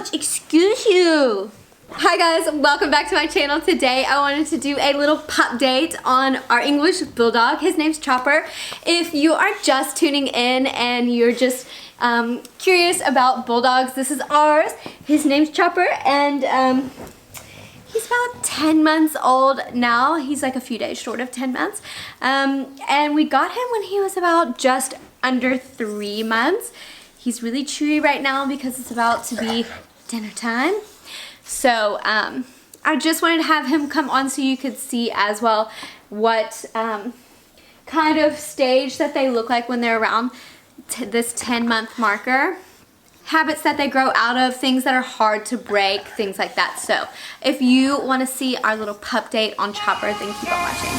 much. Excuse you. Hi guys, welcome back to my channel. Today I wanted to do a little pup date on our English Bulldog. His name's Chopper. If you are just tuning in and you're just curious about Bulldogs, this is ours. His name's Chopper, and he's about 10 months old now. He's like a few days short of 10 months. And we got him when he was about just under 3 months. He's really chewy right now because it's about to be dinner time. So I just wanted to have him come on so you could see as well what kind of stage that they look like when they're around this 10-month marker. Habits that they grow out of, things that are hard to break, things like that. So if you want to see our little pup date on Chopper, then keep on watching.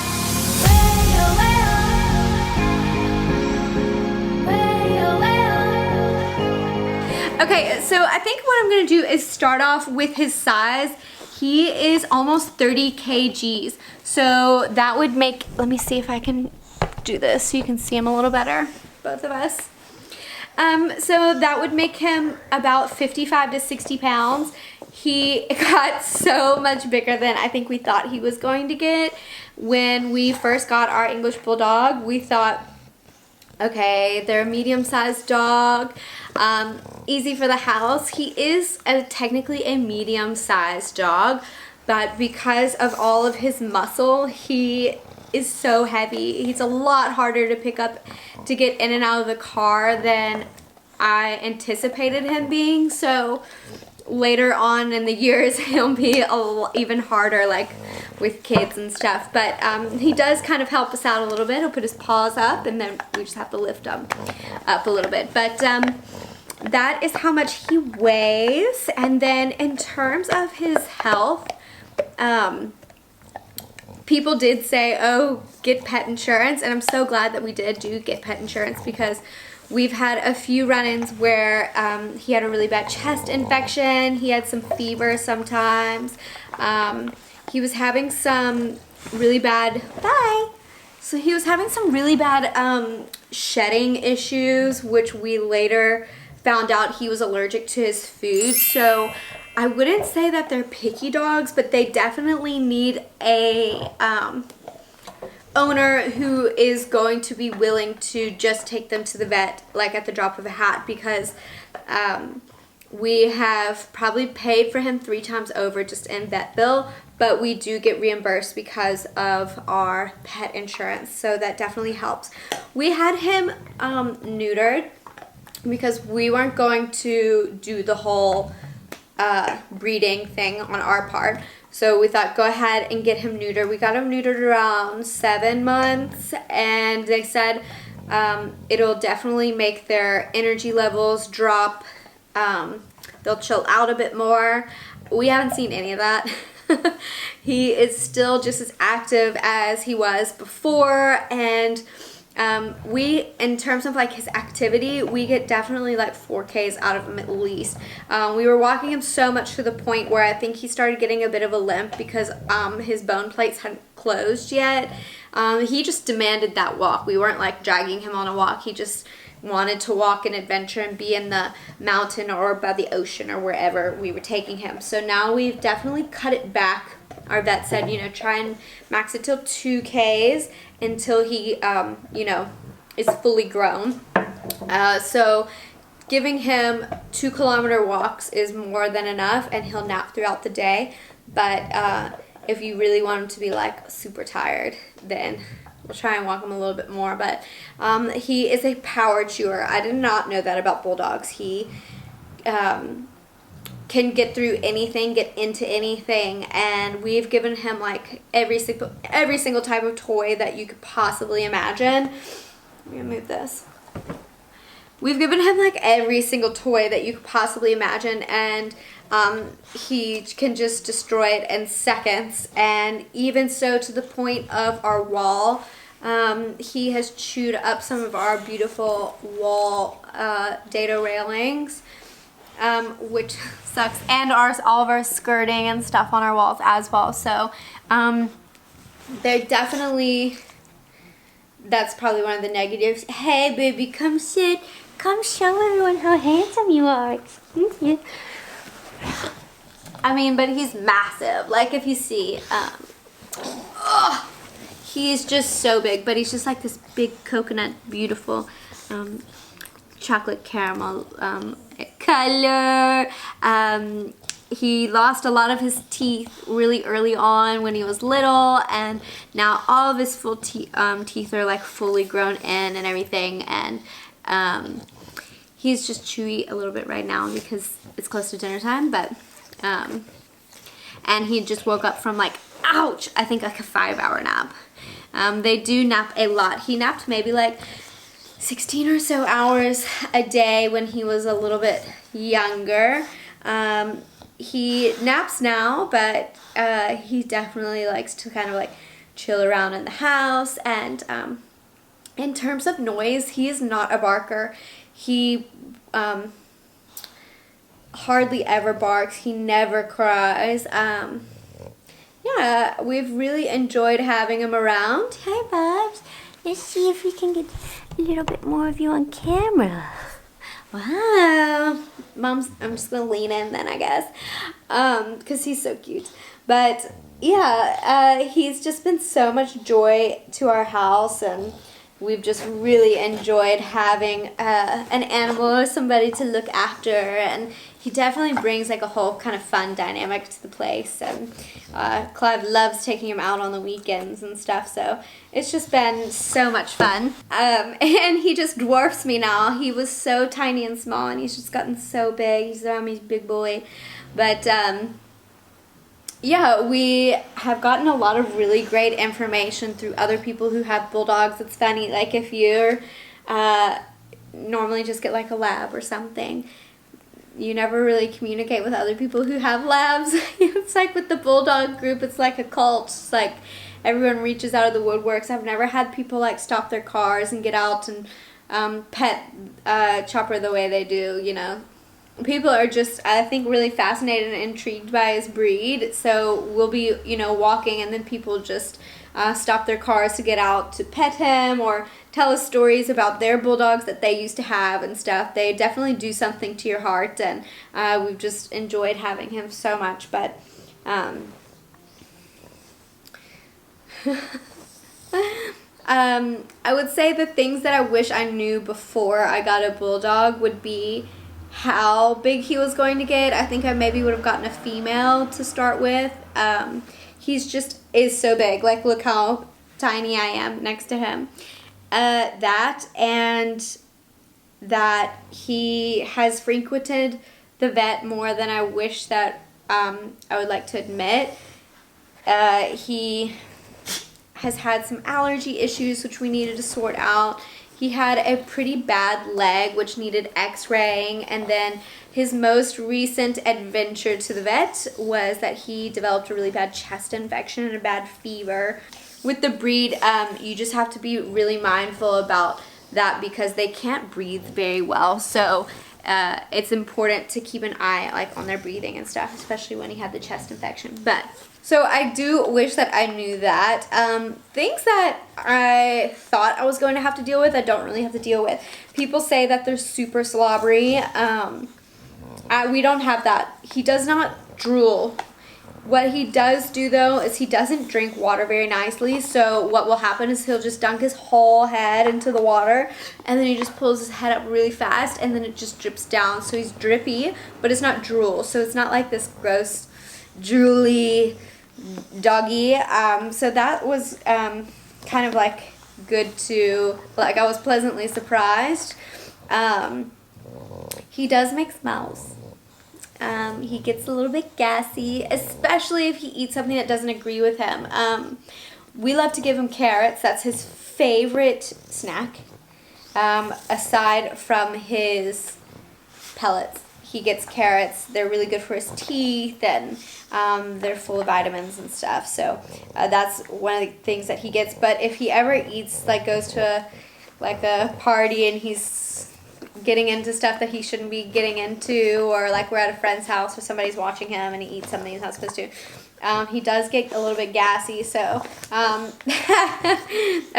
Okay, so I think what I'm going to do is start off with his size. He is almost 30 kgs. So that would make, let me see if I can do this so you can see him a little better, both of us. So that would make him about 55 to 60 pounds. He got so much bigger than I think we thought he was going to get. When we first got our English Bulldog, we thought, okay, they're a medium-sized dog, easy for the house. He is technically a medium-sized dog, but because of all of his muscle, he is so heavy. He's a lot harder to pick up to get in and out of the car than I anticipated him being. So later on in the years, he'll be even harder, like with kids and stuff. But he does kind of help us out a little bit. He'll put his paws up, and then we just have to lift him up a little bit. But that is how much he weighs. And then in terms of his health, people did say, oh, get pet insurance. And I'm so glad that we did get pet insurance, because we've had a few run-ins where he had a really bad chest infection. He had some fever sometimes. He was having some really bad, So he was having some really bad shedding issues, which we later found out he was allergic to his food. So I wouldn't say that they're picky dogs, but they definitely need a owner who is going to be willing to just take them to the vet like at the drop of a hat, because we have probably paid for him 3 times over just in vet bill, but we do get reimbursed because of our pet insurance, so that definitely helps. We had him neutered because we weren't going to do the whole breeding thing on our part. So we thought, go ahead and get him neutered. We got him neutered around 7 months, and they said it'll definitely make their energy levels drop. They'll chill out a bit more. We haven't seen any of that. He is still just as active as he was before, and we, in terms of like his activity, we get definitely like 4Ks out of him at least. We were walking him so much to the point where I think he started getting a bit of a limp because his bone plates hadn't closed yet. He just demanded that walk. We weren't like dragging him on a walk. He just wanted to walk and adventure and be in the mountain or by the ocean or wherever we were taking him. So now we've definitely cut it back. Our vet said, you know, try and max it till 2Ks until he, you know, is fully grown. So giving him 2-kilometer walks is more than enough, and he'll nap throughout the day. But if you really want him to be like super tired, then we'll try and walk him a little bit more. But he is a power chewer. I did not know that about Bulldogs. He can get through anything, get into anything, and we've given him like every single type of toy that you could possibly imagine. I'm gonna move this. We've given him like every single toy that you could possibly imagine, and he can just destroy it in seconds. And even so, to the point of our wall, he has chewed up some of our beautiful wall dado railings, which sucks, and all of our skirting and stuff on our walls as well. So they're definitely, that's probably one of the negatives. Hey baby, come sit, come show everyone how handsome you are. Excuse you. I mean, but he's massive. Like if you see, he's just so big, but he's just like this big coconut, beautiful chocolate caramel color. He lost a lot of his teeth really early on when he was little, and now all of his full teeth are like fully grown in and everything, and he's just chewy a little bit right now because it's close to dinner time, but and he just woke up from like, ouch, I think like a 5-hour nap. They do nap a lot. He napped maybe like 16 or so hours a day when he was a little bit younger. He naps now, but he definitely likes to kind of like chill around in the house. And in terms of noise, he is not a barker. He hardly ever barks. He never cries. Yeah, we've really enjoyed having him around. Hi, Bubs. Let's see if we can get a little bit more of you on camera. Wow. I'm just going to lean in then, I guess, because he's so cute. But, yeah, he's just been so much joy to our house, and we've just really enjoyed having an animal or somebody to look after, and he definitely brings like a whole kind of fun dynamic to the place, and Clive loves taking him out on the weekends and stuff, so it's just been so much fun. And he just dwarfs me now. He was so tiny and small, and he's just gotten so big. He's a big boy. But yeah, we have gotten a lot of really great information through other people who have bulldogs. It's funny, like if you're normally just get like a lab or something, you never really communicate with other people who have labs. It's like with the bulldog group, it's like a cult. It's like everyone reaches out of the woodworks. I've never had people like stop their cars and get out and pet Chopper the way they do, you know. People are just, I think, really fascinated and intrigued by his breed. So we'll be, you know, walking, and then people just stop their cars to get out to pet him or tell us stories about their bulldogs that they used to have and stuff. They definitely do something to your heart, and we've just enjoyed having him so much. But I would say the things that I wish I knew before I got a bulldog would be how big he was going to get. I think I maybe would have gotten a female to start with. He's just is so big. Like, look how tiny I am next to him. That, and that he has frequented the vet more than I wish that I would like to admit. He has had some allergy issues which we needed to sort out. He had a pretty bad leg which needed x-raying, and then his most recent adventure to the vet was that he developed a really bad chest infection and a bad fever. With the breed, you just have to be really mindful about that because they can't breathe very well. So it's important to keep an eye like on their breathing and stuff, especially when he had the chest infection. But so I do wish that I knew that. Things that I thought I was going to have to deal with, I don't really have to deal with. People say that they're super slobbery. We don't have that. He does not drool. What he does do, though, is he doesn't drink water very nicely. So what will happen is he'll just dunk his whole head into the water, and then he just pulls his head up really fast, and then it just drips down. So he's drippy, but it's not drool. So it's not like this gross, drooly doggy. So that was kind of like good to, like, I was pleasantly surprised. He does make smells. He gets a little bit gassy, especially if he eats something that doesn't agree with him. We love to give him carrots. That's his favorite snack, aside from his pellets. He gets carrots. They're really good for his teeth, and they're full of vitamins and stuff. So that's one of the things that he gets. But if he ever eats, like goes to a party and he's getting into stuff that he shouldn't be getting into, or like we're at a friend's house or somebody's watching him and he eats something he's not supposed to, he does get a little bit gassy. So I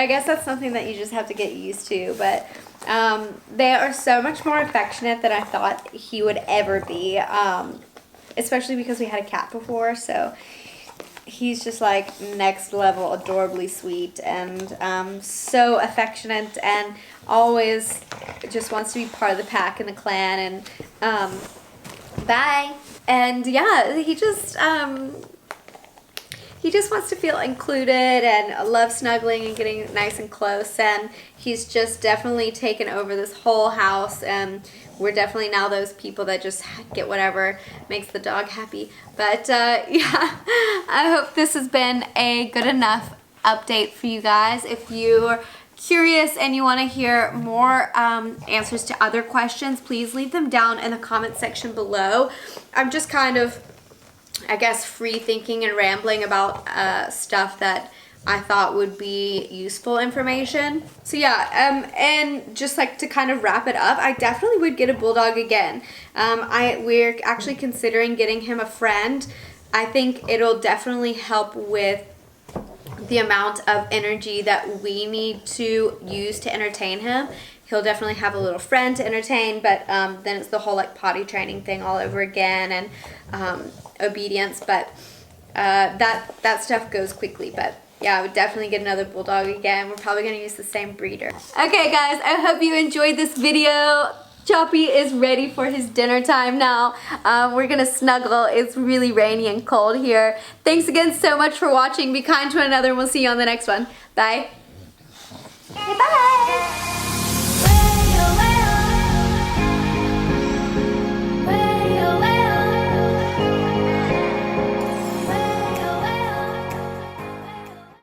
guess that's something that you just have to get used to. But they are so much more affectionate than I thought he would ever be. especially because we had a cat before, so he's just like next level adorably sweet and so affectionate and always just wants to be part of the pack and the clan and bye. And yeah, he just wants to feel included and love snuggling and getting nice and close, and he's just definitely taken over this whole house, and we're definitely now those people that just get whatever makes the dog happy. But yeah, I hope this has been a good enough update for you guys. If you're curious and you want to hear more answers to other questions, please leave them down in the comment section below. I'm just kind of, I guess, free thinking and rambling about stuff that I thought would be useful information. So yeah, and just like to kind of wrap it up, I definitely would get a Bulldog again. We're actually considering getting him a friend. I think it'll definitely help with the amount of energy that we need to use to entertain him. He'll definitely have a little friend to entertain, but then it's the whole like potty training thing all over again and obedience, but that stuff goes quickly. But yeah, I would definitely get another Bulldog again. We're probably going to use the same breeder. Okay guys, I hope you enjoyed this video. Choppy is ready for his dinner time now. We're going to snuggle. It's really rainy and cold here. Thanks again so much for watching. Be kind to one another and we'll see you on the next one. Bye. Okay, bye.